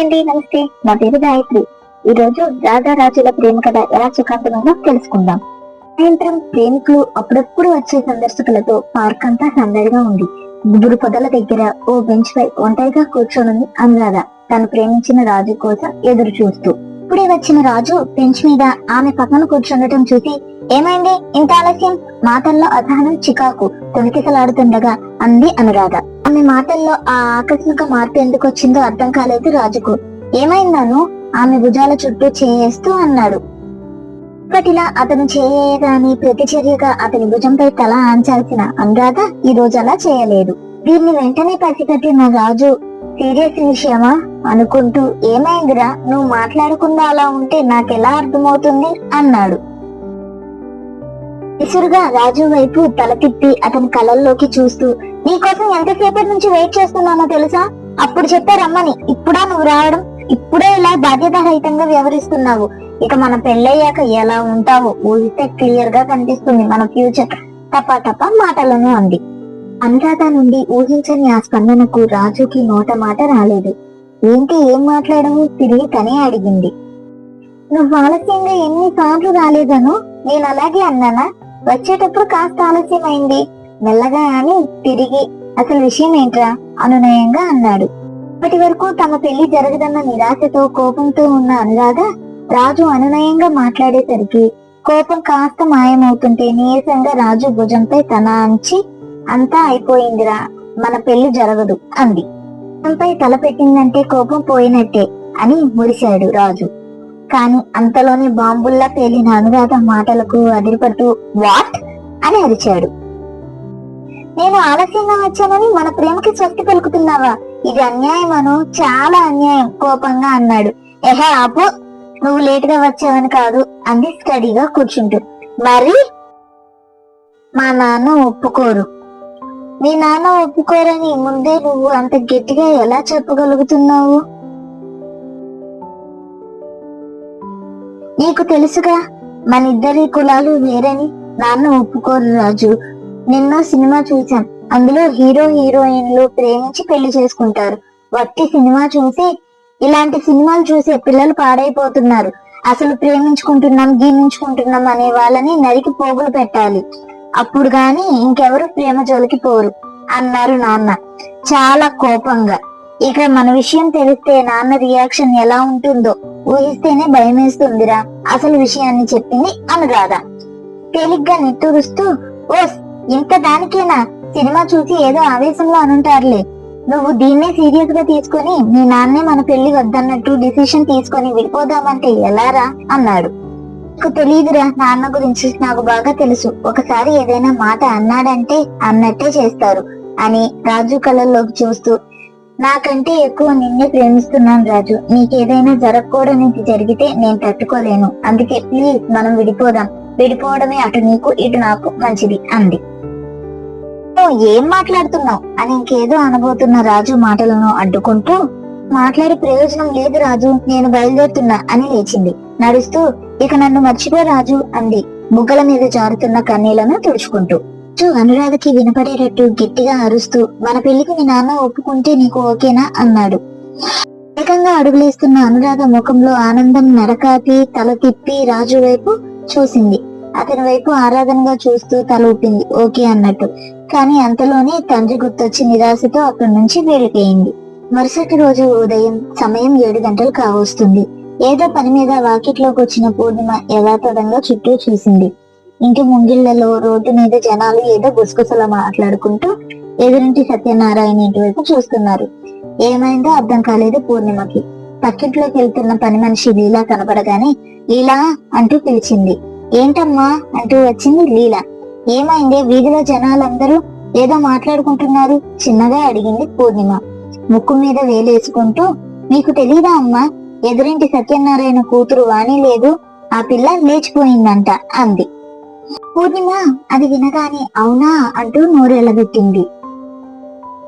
అండి నమస్తే, నా పేరు గాయత్రి. ఈ రోజు రాజారాజుల ప్రేమ కథ ఎలా సుఖాంతమైందో తెలుసుకుందాం. సాయంత్రం ప్రేమికులు అప్పుడప్పుడు వచ్చే సందర్శకులతో పార్క్ అంతా సందడిగా ఉంది. గుబురు పొదల దగ్గర ఓ బెంచ్ పై ఒంటరిగా కూర్చొనుంది అనురాధ, తను ప్రేమించిన రాజు కోసం ఎదురు చూస్తూ. ఇప్పుడే వచ్చిన రాజు బెంచ్ మీద ఆమె పక్కన కూర్చుండటం చూసి, ఏమైంది ఇంత ఆలస్యం? మాటల్లో అసహనం, చికాకు తొణికిసలాడుతుండగా అంది అనురాధ. ఆమె మాటల్లో ఆ ఆకస్మిక మార్పు ఎందుకు వచ్చిందో అర్థం కాలేదు రాజుకు. ఏమైందాను? ఆమె భుజాల చుట్టూ చేయేస్తూ అన్నాడు. ఇప్పటిలా అతను చేయగాని ప్రతిచర్యగా అతని భుజంపై తల ఆంచాల్సిన అనురాధ ఈ రోజు అలా చేయలేదు. దీన్ని వెంటనే పసిగట్టిన రాజు, సీరియస్ విషయమా అనుకుంటూ, ఏమైందిరా, నువ్వు మాట్లాడకుండా అలా ఉంటే నాకెలా అర్థమవుతుంది అన్నాడు. విసురుగా రాజు వైపు తల తిప్పి అతని కళ్ళల్లోకి చూస్తూ, నీకోసం ఎంతసేపటి నుంచి వెయిట్ చేస్తున్నానో తెలుసా? అప్పుడు చెప్పే రమ్మని, ఇప్పుడా నువ్వు రావడం? ఇప్పుడే ఇలా బాధ్యతారహితంగా వ్యవహరిస్తున్నావు. ఇక మన పెళ్ళయ్యాక ఎలా ఉంటావో ఊహిస్తే క్లియర్ గా కనిపిస్తుంది మన ఫ్యూచర్. టపా మాటలను అంది. అనురాధ నుండి ఊహించని ఆ స్పందనకు రాజుకి నోట మాట రాలేదు. ఏంటి, ఏం మాట్లాడవు? తిరిగి తనే అడిగింది. నువ్వు ఆలస్యంగా ఎన్నిసార్లు రాలేదను? నేను అలాగే అన్నానా? వచ్చేటప్పుడు కాస్త ఆలస్యమైంది మెల్లగా అని తిరిగి, అసలు విషయం ఏంట్రా అనునయంగా అన్నాడు. ఇప్పటి వరకు తమ పెళ్లి జరగదన్న నిరాశతో కోపంతో ఉన్న అనురాధ రాజు అనునయంగా మాట్లాడేసరికి కోపం కాస్త మాయమవుతుంటే నీరసంగా రాజు భుజంపై తన అంచి, అంతా అయిపోయిందిరా, మన పెళ్లి జరగదు అంది. భుజంపై తల పెట్టిందంటే కోపం పోయినట్టే అని మురిశాడు రాజు. కాని అంతలోనే బాంబుల్లా పేలిన అనురాధ మాటలకు అదిరిపడుతూ వాట్ అని అరిచాడు. నేను ఆలస్యంగా వచ్చానని మన ప్రేమకి స్వస్తి పలుకుతున్నావా? ఇది అన్యాయం అను, చాలా అన్యాయం కోపంగా అన్నాడు. ఎహే ఆపు, నువ్వు లేట్ గా వచ్చావని కాదు అంది స్టడీగా కూర్చుంటూ. మరి మా నాన్న ఒప్పుకోరు. మీ నాన్న ఒప్పుకోరని ముందే నువ్వు అంత గట్టిగా ఎలా చెప్పగలుగుతున్నావు? నీకు తెలుసుగా మన ఇద్దరి కులాలు వేరని. నాన్న ఒప్పుకోరు రాజు. నిన్న సినిమా చూశాం, అందులో హీరో హీరోయిన్లు ప్రేమించి పెళ్లి చేసుకుంటారు. వట్టి సినిమా చూసి ఇలాంటి సినిమాలు చూసే పిల్లలు పాడైపోతున్నారు. అసలు ప్రేమించుకుంటున్నాం గీమించుకుంటున్నాం అనే వాళ్ళని నరికి పోగులు పెట్టాలి, అప్పుడు గాని ఇంకెవరు ప్రేమ జోలికి పోరు అన్నారు నాన్న చాలా కోపంగా. ఇక మన విషయం తెలిస్తే నాన్న రియాక్షన్ ఎలా ఉంటుందో ఊహిస్తేనే భయమేస్తుందిరా అసలు విషయాన్ని చెప్పింది అనురాధ. తేలిగ్గా నిట్టూరుస్తూ, ఓస్ ఇంత దానికేనా? సినిమా చూసి ఏదో ఆవేశంలో అనుంటారులే. నువ్వు దీన్నే సీరియస్ గా తీసుకుని మీ నాన్నే మన పెళ్లి వద్దన్నట్టు డిసిషన్ తీసుకొని విడిపోదామంటే ఎలారా అన్నాడు. నాకు తెలియదురా, నాన్న గురించి నాకు బాగా తెలుసు. ఒకసారి ఏదైనా మాట అన్నాడంటే అన్నట్టే చేస్తారు అని రాజు కళ్ళల్లోకి చూస్తూ, నాకంటే ఎక్కువ నిన్నే ప్రేమిస్తున్నాను రాజు. నీకేదైనా జరగకూడనిది జరిగితే నేను తట్టుకోలేను. అందుకే ప్లీజ్ మనం విడిపోదాం. విడిపోవడమే అటు నీకు ఇటు నాకు మంచిది అంది. ఏం మాట్లాడుతున్నావు అని ఇంకేదో అనబోతున్న రాజు మాటలను అడ్డుకుంటూ, మాట్లాడే ప్రయోజనం లేదు రాజు, నేను బయలుదేరుతున్నా అని లేచింది. నడుస్తూ, ఇక నన్ను మర్చిపో రాజు అంది బుగ్గల మీద జారుతున్న కన్నీళ్లను తుడుచుకుంటూ. అనురాధకి వినపడేటట్టు గట్టిగా అరుస్తూ, మన పెళ్లికి మీ నాన్న ఒప్పుకుంటే నీకు ఓకేనా అన్నాడు. వేగంగా అడుగులేస్తున్న అనురాధ ముఖంలో ఆనందం నరకాపి తల తిప్పి రాజు వైపు చూసింది. అతని వైపు ఆరాధనగా చూస్తూ తల ఊపింది ఓకే అన్నట్టు. కానీ అంతలోనే తండ్రి గుర్తొచ్చి నిరాశతో అక్కడి నుంచి వెళ్ళిపోయింది. మరుసటి రోజు ఉదయం సమయం 7 గంటలు కావస్తుంది. ఏదో పని మీద వాకిట్లోకి వచ్చిన పూర్ణిమ యథాతథంగా చుట్టూ చూసింది. ఇంటి ముంగిళ్లలో రోడ్డు మీద జనాలు ఏదో గుసగుసలా మాట్లాడుకుంటూ ఎదురింటి సత్యనారాయణ ఇంటి వైపు చూస్తున్నారు. ఏమైందో అర్థం కాలేదు పూర్ణిమకి. పక్కింట్లోకి వెళ్తున్న పని మనిషి లీలా కనపడగానే లీలా అంటూ పిలిచింది. ఏంటమ్మా అంటూ వచ్చింది లీలా. ఏమైంది, వీధిలో జనాలందరూ ఏదో మాట్లాడుకుంటున్నారు చిన్నగా అడిగింది పూర్ణిమ ముక్కు మీద వేలేసుకుంటూ. మీకు తెలీదా అమ్మా, ఎదురింటి సత్యనారాయణ కూతురు వాణి లేదు, ఆ పిల్ల లేచిపోయిందంట అంది. పూర్ణిమ అది వినగానే అవునా అంటూ నోరెళ్ళబెట్టింది.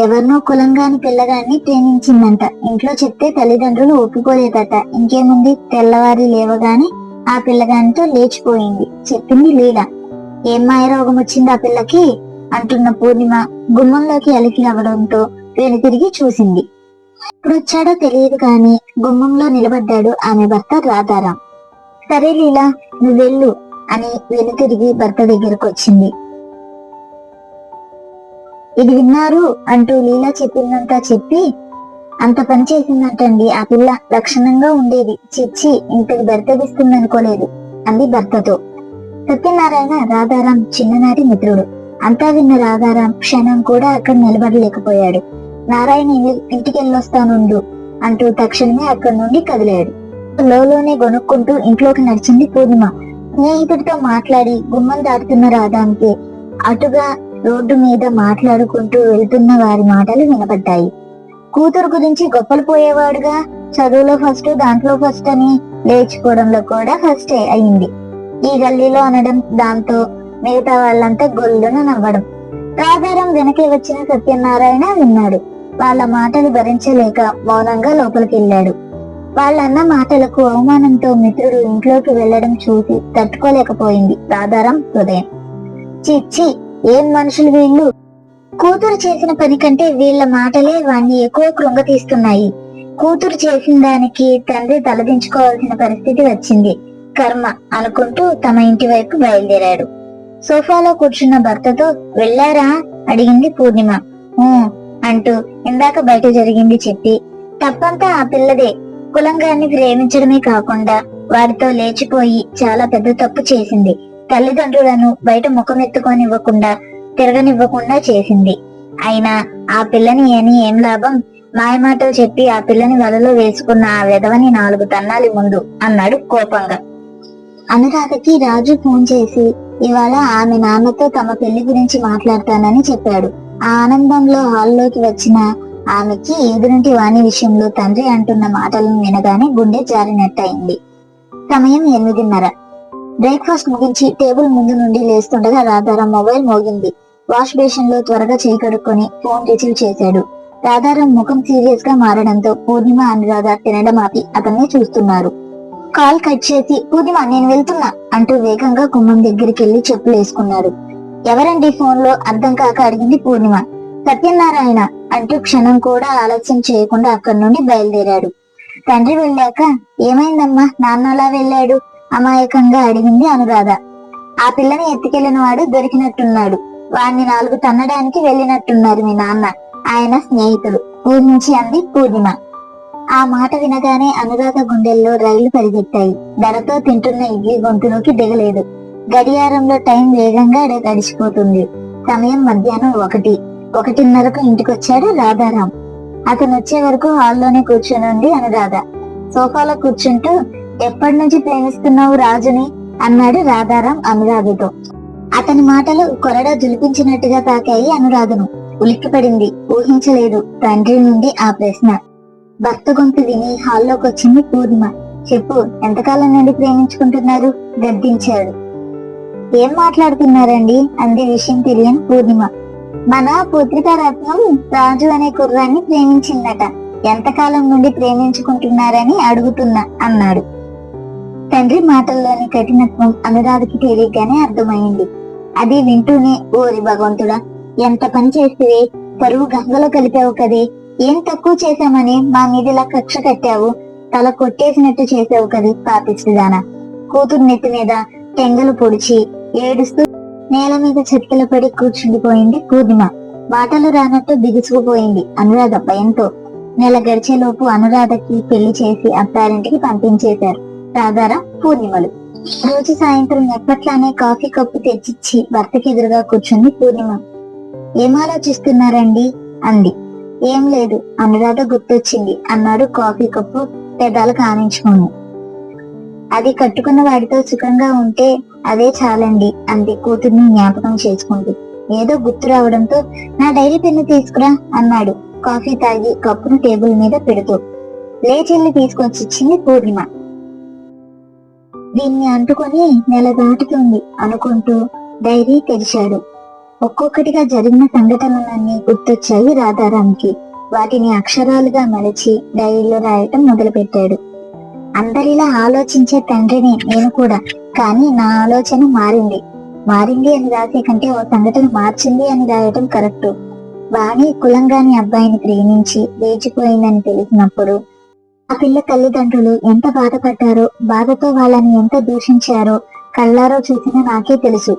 ఎవరినో కులంగాని పిల్లగాన్ని ప్రేమించిందంట. ఇంట్లో చెప్తే తల్లిదండ్రులు ఒప్పుకోలేదట. ఇంకేముంది, తెల్లవారి లేవగానే ఆ పిల్లగానితో లేచిపోయింది చెప్పింది లీల. ఏం మాయరోగం వచ్చింది ఆ పిల్లకి అంటున్న పూర్ణిమ గుమ్మంలోకి అలికి రావడంతో తిరిగి చూసింది. ఎప్పుడొచ్చాడో తెలియదు కాని గుమ్మంలో నిలబడ్డాడు ఆమె భర్త రాధారాం. సరే లీలా, నువ్వు వెళ్ళు అని వెనుతిరిగి భర్త దగ్గరకు వచ్చింది. ఇది విన్నారు అంటూ లీలా చెప్పిందంతా చెప్పి, అంత పని చేసిందంటండి ఆ పిల్ల, లక్షణంగా ఉండేది, చిచ్చి ఇంతకు భర్తదిస్తుందనుకోలేదు అంది భర్తతో. సత్యనారాయణ రాధారాం చిన్ననాటి మిత్రుడు. అంతా విన్న రాధారాం క్షణం కూడా అక్కడ నిలబడలేకపోయాడు. నారాయణ ఇంటికెళ్ళొస్తానుండు అంటూ తక్షణమే అక్కడి నుండి కదిలాడు. లోలోనే గొనుక్కుంటూ ఇంట్లోకి నడిచింది పూర్ణిమ. స్నేహితుడితో మాట్లాడి గుమ్మం దాటుతున్న రాధాంకి అటుగా రోడ్డు మీద మాట్లాడుకుంటూ వెళ్తున్న వారి మాటలు వినపడ్డాయి. కూతురు గురించి గొప్పలు పోయేవాడుగా, చదువులో ఫస్ట్, దాంట్లో ఫస్ట్ అని లేచిపోవడంలో కూడా ఫస్టే అయింది ఈ గల్లీలో అనడం, దాంతో మిగతా వాళ్ళంతా గొల్లున నవ్వడం. రాధారాం వెనకే వచ్చిన సత్యనారాయణ విన్నాడు. వాళ్ళ మాటలు భరించలేక మౌనంగా లోపలికెళ్ళాడు. వాళ్ళన్న మాటలకు అవమానంతో మిత్రుడు ఇంట్లోకి వెళ్లడం చూసి తట్టుకోలేకపోయింది రాధారాం హృదయం. చిచ్చి, ఏం మనుషులు వీళ్ళు! కూతురు చేసిన పని కంటే వీళ్ల మాటలే వాణ్ణి ఎక్కువ కృంగతీస్తున్నాయి. కూతురు చేసిన దానికి తండ్రి తలదించుకోవాల్సిన పరిస్థితి వచ్చింది, కర్మ అనుకుంటూ తమ ఇంటి వైపు బయలుదేరాడు. సోఫాలో కూర్చున్న భర్తతో వెళ్ళారా అడిగింది పూర్ణిమ. అంటూ ఇందాక బయట జరిగింది చెప్పి, తప్పంతా ఆ పిల్లదే, కులంగాన్ని ప్రేమించడమే కాకుండా వాడితో లేచిపోయి చాలా పెద్ద తప్పు చేసింది. తల్లిదండ్రులను బయట ముఖమెత్తుకోనివ్వకుండా తిరగనివ్వకుండా చేసింది. అయినా ఆ పిల్లని అని ఏం లాభం? మాయమాటలు చెప్పి ఆ పిల్లని వలలో వేసుకున్న ఆ వెధవని 4 తన్నాలి ముందు అన్నాడు కోపంగా. అనురాధకి రాజు ఫోన్ చేసి ఇవాళ ఆమె నాన్నతో తమ పెళ్లి గురించి మాట్లాడతానని చెప్పాడు. ఆ ఆనందంలో హాల్లోకి వచ్చిన ఆమెకి ఎదురింటి వాణి విషయంలో తండ్రి అంటున్న మాటలను వినగానే గుండె జారినట్టయింది. సమయం 8:30. బ్రేక్ఫాస్ట్ ముగించి టేబుల్ ముందు నుండి లేస్తుండగా రాధారాం మొబైల్ మోగింది. వాష్ బేసిన్ లో త్వరగా చేయి కడుక్కొని ఫోన్ రిసీవ్ చేశాడు. రాధారాం ముఖం సీరియస్ గా మారడంతో పూర్ణిమ, అనురాధ తినడం ఆపి అతన్నే చూస్తున్నారు. కాల్ కట్ చేసి, పూర్ణిమ నేను వెళ్తున్నా అంటూ వేగంగా గుమ్మం దగ్గరికి వెళ్లి చెప్పులు వేసుకున్నాడు. ఎవరండి ఫోన్ లో అర్థం కాక అడిగింది పూర్ణిమ. సత్యనారాయణ అంటూ క్షణం కూడా ఆలస్యం చేయకుండా అక్కడి నుండి బయలుదేరాడు. తండ్రి వెళ్ళాక ఏమైందమ్మా, నాన్న అలా వెళ్ళాడు అమాయకంగా అడిగింది అనురాధ. ఆ పిల్లని ఎత్తుకెళ్లిన వాడు దొరికినట్టున్నాడు, వాణ్ణి 4 తన్నడానికి వెళ్ళినట్టున్నారు మీ నాన్న, ఆయన స్నేహితులు ఊహించి అంది పూర్ణిమ. ఆ మాట వినగానే అనురాధ గుండెల్లో రైళ్లు పరిగెత్తాయి. ధరతో తింటున్న ఇడ్లీ గొంతులోకి దిగలేదు. గడియారంలో టైం వేగంగా గడిచిపోతుంది. సమయం మధ్యాహ్నం 1:30కు ఇంటికొచ్చాడు రాధారాం. అతను వచ్చే వరకు హాల్లోనే కూర్చొని అనురాధ. సోఫాలో కూర్చుంటూ ఎప్పటి నుంచి ప్రేమిస్తున్నావు రాజుని అన్నాడు రాధారాం అనురాధతో. అతని మాటలు కొరడా జులిపించినట్టుగా తాకాయి అనురాధను. ఉలిక్కిపడింది. ఊహించలేదు తండ్రి నుండి ఆ ప్రశ్న. భర్త గొంతు విని హాల్లోకి వచ్చింది పూర్ణిమ. చెప్పు, ఎంతకాలం నుండి ప్రేమించుకుంటున్నారు గద్దించాడు. ఏం మాట్లాడుతున్నారండి అంది విషయం తెలియని పూర్ణిమ. మన పుత్రికారత్నం రాజు అనే కుర్రాన్ని ప్రేమించిందట, ఎంతకాలం నుండి ప్రేమించుకుంటున్నారని అడుగుతున్నా అన్నాడు. తండ్రి మాటల్లోని కఠినత్వం అనురాధకి తేలిగ్గానే అర్థమైంది. అది వింటూనే, ఓరి భగవంతుడా, ఎంత పని చేస్తే పరువు గంగలో కలిపావు కదే, ఏం తక్కువ చేశామని మా మీదిలా కక్ష కట్టావు, తల కొట్టేసినట్టు చేసావు కదే పాపిస్తుదానా. కూతురు నెత్తి మీద టెంగలు పొడిచి ఏడుస్తూ నేల మీద చెట్కలు పడి కూర్చుండిపోయింది పూర్ణిమ. మాటలు రానట్టు బిగుసుకుపోయింది అనురాధ భయంతో. నెల గడిచేలోపు అనురాధకి పెళ్లి చేసి అత్తారింటికి పంపించేశారు రాధారాం, పూర్ణిమలు. రోజు సాయంత్రం ఎప్పట్లానే కాఫీ కప్పు తెచ్చిచ్చి భర్తకి ఎదురుగా కూర్చుంది పూర్ణిమ. ఏం ఆలోచిస్తున్నారండి అంది. ఏం లేదు, అనురాధ గుర్తొచ్చింది అన్నాడు కాఫీ కప్పు పెదాలకు ఆనించుకుని. అది కట్టుకున్న వాడితో సుఖంగా ఉంటే అదే చాలండి అంది కూతుర్ని జ్ఞాపకం చేసుకుంటూ. ఏదో గుర్తు రావడంతో నా డైరీ పెన్ను తీసుకురా అన్నాడు కాఫీ తాగి కప్పును టేబుల్ మీద పెడుతూ. లేచెల్లి తీసుకొచ్చిచ్చింది పూర్ణిమ. దీన్ని అంటుకొని నెల దాటుతుంది అనుకుంటూ డైరీ తెరిచాడు. ఒక్కొక్కటిగా జరిగిన సంఘటనలన్నీ గుర్తొచ్చాయి రాధారాంకి. వాటిని అక్షరాలుగా మలిచి డైరీలో రాయటం మొదలు పెట్టాడు. అందరిలా ఆలోచించే తండ్రిని నేను కూడా, కానీ నా ఆలోచన మారింది అని రాసే కంటే ఓ సంఘటన మార్చింది అని రాయటం కరెక్ట్. వాణి కులంగాని అబ్బాయిని ప్రేమించి లేచిపోయిందని తెలిసినప్పుడు ఆ పిల్ల తల్లిదండ్రులు ఎంత బాధపడ్డారో, బాధతో వాళ్ళని ఎంత దూషించారో కళ్ళారో చూసినా నాకే తెలుసు.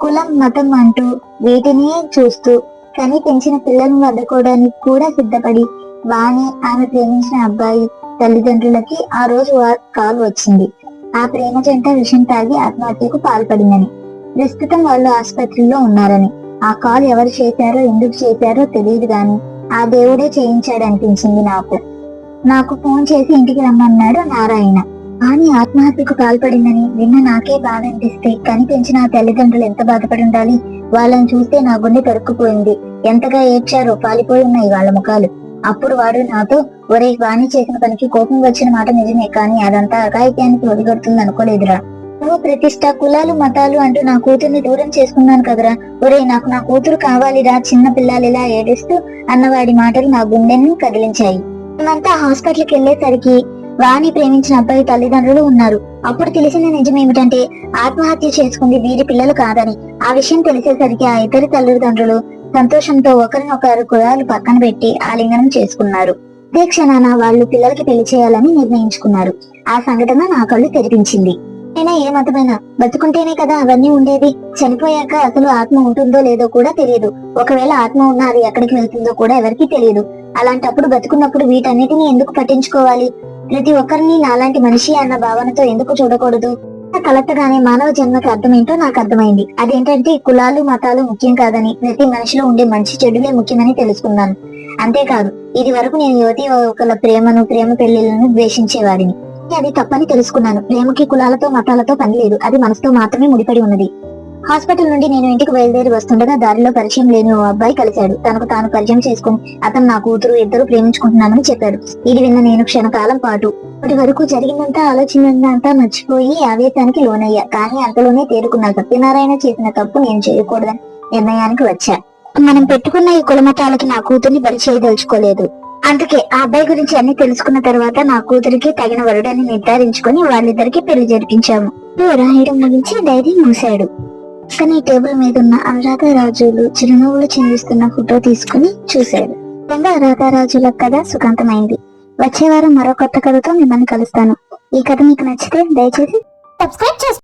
కులం మతం అంటూ వీటిని చూస్తూ కని పెంచిన పిల్లలను వదుకోవడానికి కూడా సిద్ధపడి వాణి ఆమె ప్రేమించిన అబ్బాయి తల్లిదండ్రులకి ఆ రోజు కాల్ వచ్చింది. ఆ ప్రేమ జంట విషం తాగి ఆత్మహత్యకు పాల్పడిందని, ప్రస్తుతం వాళ్ళు ఆసుపత్రిలో ఉన్నారని. ఆ కాల్ ఎవరు చేశారో ఎందుకు చేశారో తెలియదు గాని ఆ దేవుడే చేయించాడనిపించింది నాకు ఫోన్ చేసి ఇంటికి రమ్మన్నాడు నారాయణ. వాణి ఆత్మహత్యకు పాల్పడిందని విన్న నాకే బాధ అనిపిస్తే కనిపించిన ఆ తల్లిదండ్రులు ఎంత బాధపడి ఉండాలి. వాళ్ళని చూస్తే నా గుండె పెరుక్కుపోయింది. ఎంతగా ఏడ్చారో, పాలిపోయి ఉన్నాయి వాళ్ళ ముఖాలు. అప్పుడు వాడు నాతో, ఒరే వాణి చేసిన పనికి కోపం వచ్చిన మాట నిజమే, కానీ అదంతా అఘాయిత్యానికి ఒడిగడుతుంది అనుకోలేదురా. నువ్వు ప్రతిష్ట, కులాలు మతాలు అంటూ నా కూతుర్ని దూరం చేసుకున్నాను కదరా. ఒరే నాకు నా కూతురు కావాలిరా, చిన్న పిల్లలిలా ఏడుస్తూ అన్నవాడి మాటలు నా గుండెని కదిలించాయి. మేమంతా హాస్పిటల్కి వెళ్లేసరికి వాణి ప్రేమించిన అబ్బాయి తల్లిదండ్రులు ఉన్నారు. అప్పుడు తెలిసిన నిజం ఏమిటంటే ఆత్మహత్య చేసుకుంది వీరి పిల్లలు కాదని. ఆ విషయం తెలిసేసరికి ఆ ఇద్దరి తల్లిదండ్రులు సంతోషంతో ఒకరినొకరు కులాలు పక్కన పెట్టి ఆలింగనం చేసుకున్నారు. అదే క్షణాన వాళ్ళు పిల్లలకి పెళ్లి చేయాలని నిర్ణయించుకున్నారు. ఆ సంఘటన నా కళ్ళు తెరిపించింది. అయినా ఏ మతమైనా బతుకుంటేనే కదా అవన్నీ ఉండేది. చనిపోయాక అసలు ఆత్మ ఉంటుందో లేదో కూడా తెలియదు. ఒకవేళ ఆత్మ ఉన్నా అది ఎక్కడికి వెళ్తుందో కూడా ఎవరికీ తెలియదు. అలాంటప్పుడు బతుకున్నప్పుడు వీటన్నిటిని ఎందుకు పట్టించుకోవాలి? ప్రతి ఒక్కరిని నాలాంటి మనిషి అన్న భావనతో ఎందుకు చూడకూడదు? కలెక్టగానే మానవ జన్మకి అర్థమేంటో నాకు అర్థమైంది. అదేంటంటే కులాలు మతాలు ముఖ్యం కాదని, ప్రతి మనిషిలో ఉండే మంచి చెడులే ముఖ్యమని తెలుసుకున్నాను. అంతేకాదు, ఇది వరకు నేను యువతి ఒకళ్ళ ప్రేమ పెళ్లిళ్లను ద్వేషించేవాడిని. అది తప్పని తెలుసుకున్నాను. ప్రేమకి కులాలతో మతాలతో పని లేదు, అది మనసుతో మాత్రమే ముడిపడి ఉన్నది. హాస్పిటల్ నుండి నేను ఇంటికి బయలుదేరి వస్తుండగా దారిలో పరిచయం లేని ఓ అబ్బాయి కలిశాడు. తనకు తాను పరిచయం చేసుకుని అతను నా కూతురు, ఇద్దరు ప్రేమించుకుంటున్నామని చెప్పాడు. ఇది విన్న నేను క్షణకాలం పాటు అప్పటి వరకు జరిగిందంతా ఆలోచనంతా మర్చిపోయి ఆవేశానికి లోనయ్యా. కానీ అంతలోనే తేరుకున్నా సత్యనారాయణ చేసిన తప్పు నేను చేయకూడదని నిర్ణయానికి వచ్చా. మనం పెట్టుకున్న ఈ కులమతాలకి నా కూతుర్ని బలి చేయదలుచుకోలేదు. అందుకే ఆ అబ్బాయి గురించి అన్ని తెలుసుకున్న తర్వాత నా కూతురికి తగిన వరుడని నిర్ధారించుకుని వాళ్ళిద్దరికి పెళ్లి జరిపించాము. రాయడం ముగించి డైరీ మూసాడు. కానీ టేబుల్ మీద ఉన్న అనురాధరాజులు చిరునవ్వులు చిందిస్తున్న ఫోటో తీసుకుని చూశాడు. రాధారాజుల కథ సుఖాంతమైంది. వచ్చే వారం మరో కొత్త కథతో మిమ్మల్ని కలుస్తాను. ఈ కథ మీకు నచ్చితే దయచేసి సబ్స్క్రైబ్ చేసుకోండి.